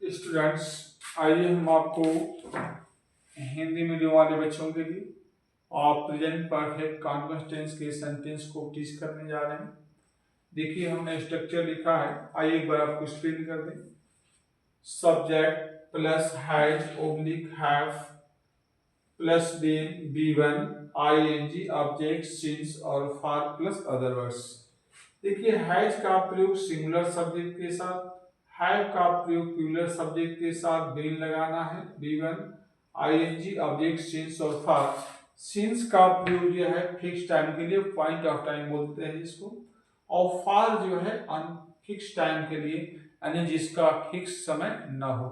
Students, आइए हम आपको हिंदी मीडियम वाले बच्चों के लिए आप प्रेजेंट परफेक्ट कॉन्टिन्यूअस टेंस के सेंटेंस को टीच करने जा रहे हैं। देखिए हमने स्ट्रक्चर लिखा है, आइए एक बार आपको एक्सप्लेन कर दें। Subject plus has oblique have plus been बी1 आईएनजी ऑब्जेक्ट सिंस और फॉर प्लस अदर वर्ड्स। देखिए हैज का प्रयोग सिंगुलर सब्जेक्ट के साथ, हैव का प्रयोग प्लूरल सब्जेक्ट के साथ बीन लगाना है बी1 आईएनजी ऑब्जेक्ट सिंस और फॉर। सिंस का प्रयोग जो है फिक्स टाइम के लिए, पॉइंट ऑफ टाइम बोलते हैं इसको, और फॉर जो है अनफिक्स टाइम के लिए, यानी जिसका फिक्स समय न हो।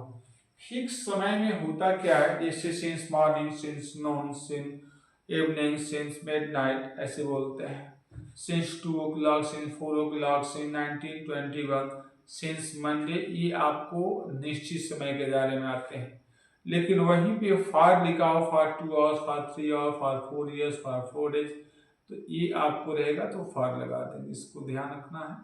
फिक्स समय में होता क्या है, जैसे सिंस मॉर्निंग, सिंस नून, सिंस इवनिंग, सिंस मिडनाइट ऐसे बोलते हैं। Since 2 o'clock, since 4 o'clock, since 1921, since Monday, ये आपको निश्चित समय के दायरे में आते हैं। लेकिन वहीं पे फॉर लिखा हो, for 2 hours, for 3 hours, for 4 years, for 4 days, तो ये आपको रहेगा तो फॉर लगा देंगे, इसको ध्यान रखना है।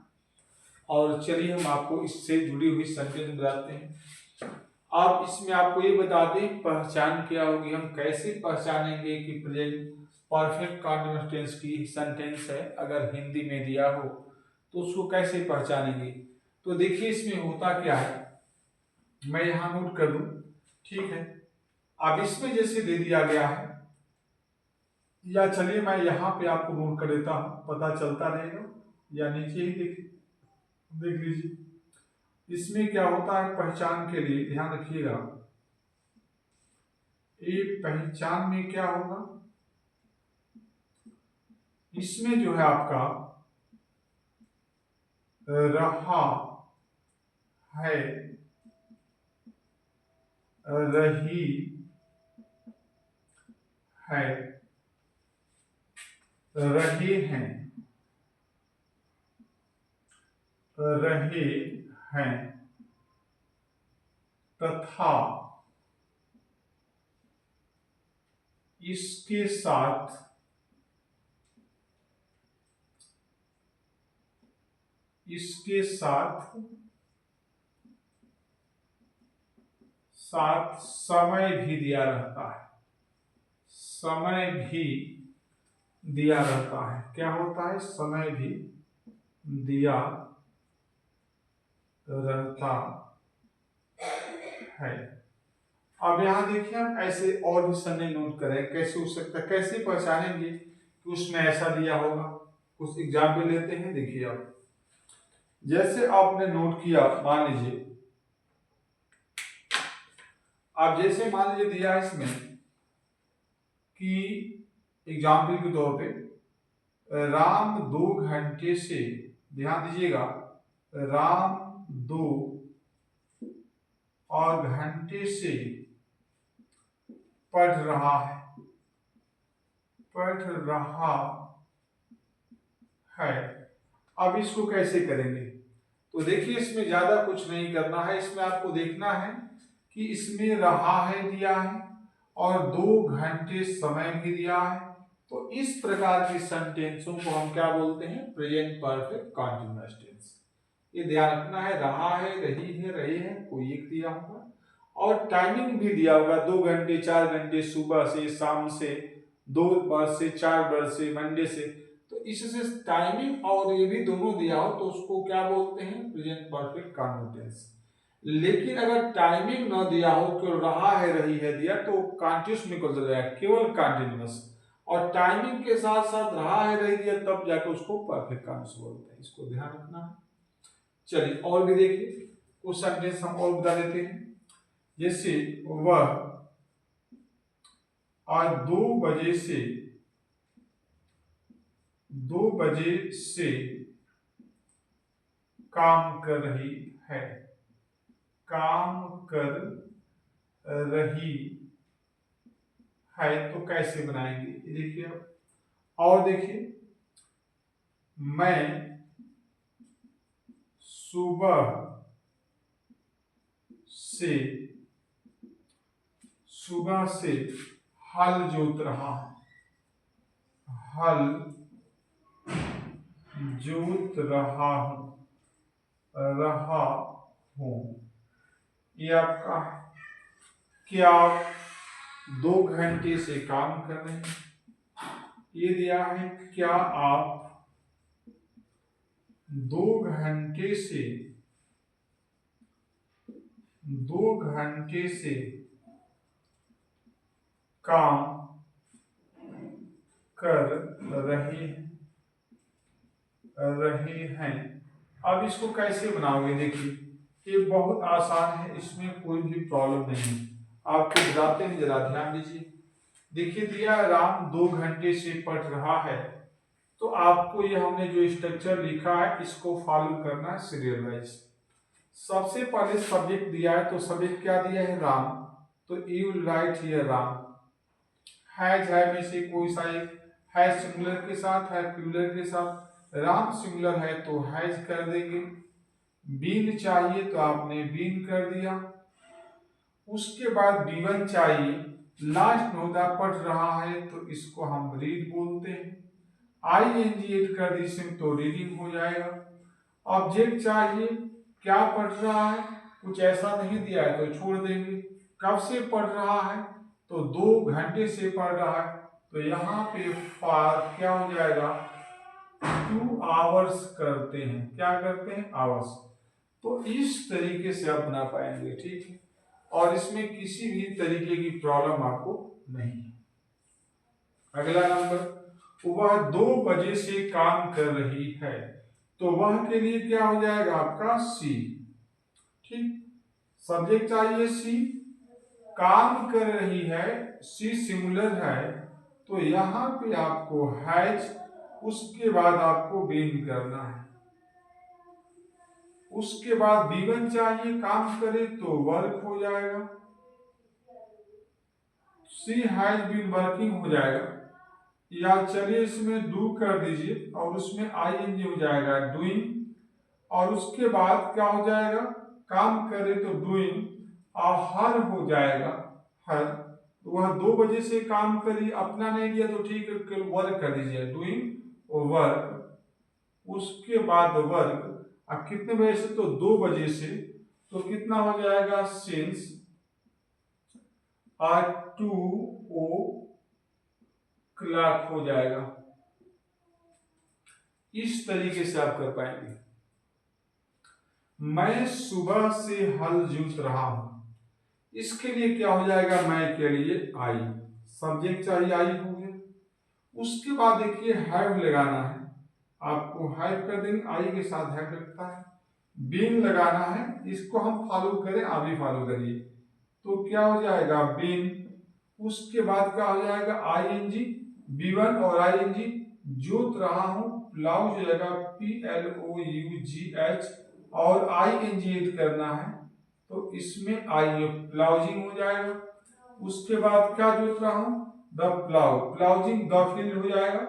और चलिए हम आपको इससे जुड़ी हुई सेंटेंस बताते हैं। आप इसमें आपको ये बता दें पहचान क्या होगी, हम कैसे पहचानेंगे कि प्रेजेंट परफेक्ट कॉन्टिन्यूअस टेंस की सेंटेंस है, अगर हिंदी में दिया हो तो उसको कैसे पहचानेंगे। तो देखिए इसमें होता क्या है, मैं यहां नोट कर दूं, ठीक है। अब इसमें जैसे दे दिया गया है, या चलिए मैं यहाँ पे आपको नोट कर देता हूं, पता चलता रहेगा, या नीचे ही देख लीजिए। इसमें क्या होता है, पहचान के लिए ध्यान रखिएगा, ये पहचान में क्या होगा, इसमें जो है आपका रहा है, रही है, रहे हैं, रहे हैं, तथा इसके साथ, इसके साथ, साथ समय भी दिया रहता है, समय भी दिया रहता है। क्या होता है, समय भी दिया रहता है। अब यहां देखिए हम ऐसे और भी संदेह नोट करें, कैसे हो सकता है, कैसे पहचानेंगे कि उसमें ऐसा दिया होगा। कुछ एग्जाम्पल लेते हैं, देखिए आप जैसे आपने नोट किया, मान लीजिए आप जैसे मान लीजिए दिया है इसमें कि एग्जाम्पल के तौर पे राम 2 घंटे से, ध्यान दीजिएगा, राम 2 और घंटे से पढ़ रहा है, पढ़ रहा है। अब इसको कैसे करेंगे, तो देखिए इसमें ज्यादा कुछ नहीं करना है, इसमें आपको देखना है कि इसमें रहा है दिया है और 2 घंटे समय भी दिया है। तो इस प्रकार की सेंटेंसों को हम क्या बोलते हैं, प्रेजेंट परफेक्ट कॉन्टिन्यूअस टेंस। ये ध्यान रखना है, रहा है, रही है, रहे हैं, कोई एक दिया होगा और टाइमिंग भी दिया होगा, 2 घंटे, 4 घंटे, सुबह से, शाम से, 2 बजे से, 4 बजे से, मंडे से। तो इससे टाइमिंग और ये भी दोनों दिया हो तो उसको क्या बोलते हैं, प्रेजेंट परफेक्ट कॉन्टिन्यूअस। लेकिन अगर टाइमिंग न दिया हो, केवल रहा है, रही है दिया, तो कॉन्टिन्यूअस में बदल जाएगा, केवल कॉन्टिन्यूअस, और टाइमिंग के साथ साथ रहा है, रही दिया, तब जाकर उसको परफेक्ट कॉन्टिन्यूअस बोलते हैं। इसको ध्यान रखना है। चलिए और भी देखिए, कुछ सेंटेंस हम और बता देते हैं। जैसे वह आज 2 बजे से काम कर रही है, काम कर रही है। तो कैसे बनाएंगे, ये देखिए आप। और देखिए, मैं सुबह से हल जोत रहा है, हल जोत रहा हूं, ये आपका क्या आप 2 घंटे से काम कर रहे हैं। ये दिया है क्या आप 2 घंटे से 2 घंटे से काम कर रहे हैं। अब इसको कैसे बनाओगे, देखिए ये बहुत आसान है, इसमें कोई भी प्रॉब्लम नहीं है। आपको बताते हैं, जरा ध्यान दीजिए। देखिए दिया राम 2 घंटे से पढ़ रहा है, तो आपको ये हमने जो स्ट्रक्चर लिखा है इसको फॉलो करना है सीरियल वाइज। सबसे पहले सब्जेक्ट दिया है, तो सब्जेक्ट क्या दिया है, राम, तो you will write here Ram. है में से कोई सा एक है सिंगुलर के साथ, है प्लूरल के साथ। राम सिंगुलर है तो हैज कर देंगे। बीन चाहिए तो आपने बीन कर दिया। उसके बाद बीवन चाहिए, लास्ट नोदा पढ़ रहा है तो इसको हम रीड बोलते हैं। आईएनजी ऐड कर दीजिए तो रीडिंग हो जाएगा। ऑब्जेक्ट चाहिए, क्या पढ़ रहा है, कुछ ऐसा नहीं दिया है तो छोड़ देंगे। कब से पढ़ रहा है, तो 2 घंटे से पढ़ रहा है, तो यहाँ पे फार क्या हो जाएगा, 2 आवर्स करते हैं। क्या करते हैं, आवर्स। तो इस तरीके से आप बना पाएंगे, ठीक है, और इसमें किसी भी तरीके की प्रॉब्लम आपको नहीं है। अगला नंबर, वह 2 बजे से काम कर रही है, तो वह के लिए क्या हो जाएगा आपका सी। ठीक, सब्जेक्ट चाहिए सी, काम कर रही है, सी सिंगुलर है, तो यहां पे आपको हैज, उसके बाद आपको बीन करना है। उसके बाद बीवन चाहिए, काम करे तो वर्क हो जाएगा, सी हैज बीन वर्किंग हो जाएगा। या चलिए इसमें डू कर दीजिए और उसमें आईएनजी हो जाएगा डूइंग, और उसके बाद क्या हो जाएगा, काम करे तो डूइंग, और हर हो जाएगा हर। तो वह 2 बजे से काम करी, अपना नहीं दिया तो ठीक है, वर्क कर दीजिए डूइंग वर्क। उसके बाद वर्क, अब कितने बजे से, तो 2 बजे से, तो कितना हो जाएगा, सिंस 2 o'clock हो जाएगा। इस तरीके से आप कर पाएंगे। मैं सुबह से हल जोत रहा हूं, इसके लिए क्या हो जाएगा, मैं के लिए आई, सब्जेक्ट चाहिए आई हो गया। उसके बाद देखिए हैव लगाना है, आपको हैव कर देंगे, आई के साथ हैव लगता है। बीन लगाना है, इसको हम फॉलो करें, आप भी फॉलो करिए, तो क्या हो जाएगा बीन। उसके बाद क्या हो जाएगा, आईएनजी, बीवन और आईएनजी, जोत रहा हूं, प्लाउ हो जाएगा PLOUGH, और आईएनजी ऐड करना है, तो इसमें आई प्लाउजिंग हो जाएगा। उसके बाद क्या जोत रहा हूं, द प्लाउ, प्लाउजिंग द फील्ड हो जाएगा,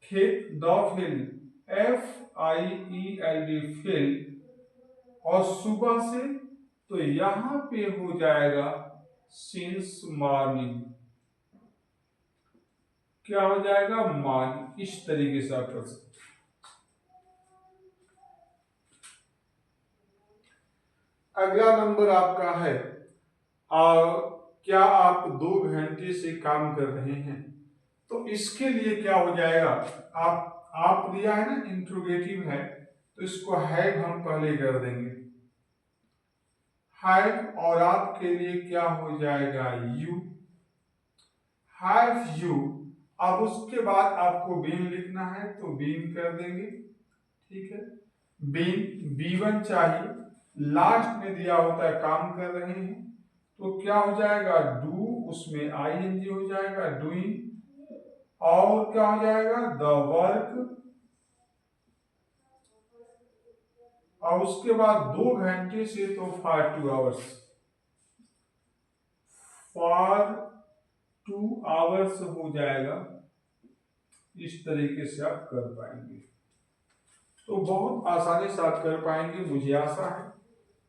खेत द फील्ड FIELD फील्ड, और सुबह से तो यहां पे हो जाएगा सिंस मॉर्निंग, क्या हो जाएगा, मॉर्निंग। इस तरीके से आप कर सकते। अगला नंबर आपका है, क्या आप 2 घंटे से काम कर रहे हैं, तो इसके लिए क्या हो जाएगा, आप दिया है ना, इंट्रोगेटिव है, तो इसको हैव हम पहले कर देंगे, हैव, और आपके लिए क्या हो जाएगा, यू, हैव यू। अब उसके बाद आपको बीन लिखना है, तो बीन कर देंगे, ठीक है। बीन, बीवन चाहिए, लास्ट में दिया होता है काम कर रहे हैं, तो क्या हो जाएगा, डू, उसमें आईएनजी हो जाएगा डूइंग, और क्या हो जाएगा, द वर्क, और उसके बाद 2 घंटे से तो फॉर 2 आवर्स, फॉर 2 आवर्स हो जाएगा। इस तरीके से आप कर पाएंगे, तो बहुत आसानी से आप कर पाएंगे। मुझे आशा है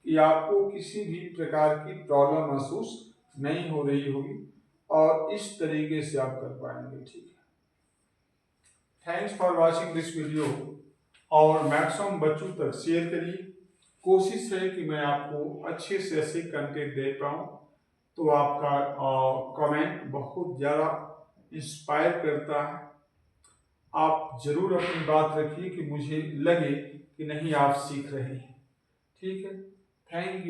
कि आपको किसी भी प्रकार की प्रॉब्लम महसूस नहीं हो रही होगी, और इस तरीके से आप कर पाएंगे, ठीक है। Thanks for watching this video, और मैक्सिमम बच्चों तक शेयर करिए, कोशिश है कि मैं आपको अच्छे से ऐसे कंटेंट दे पाऊँ। तो आपका कमेंट बहुत ज़्यादा इंस्पायर करता है। आप ज़रूर अपनी बात रखिए कि मुझे लगे कि नहीं आप सीख रहे हैं। ठीक है, thank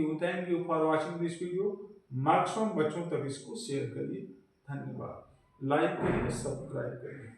you for watching this video. Maximum बच्चों तक इसको शेयर करिए। धन्यवाद। लाइक करिए, सब्सक्राइब करिए।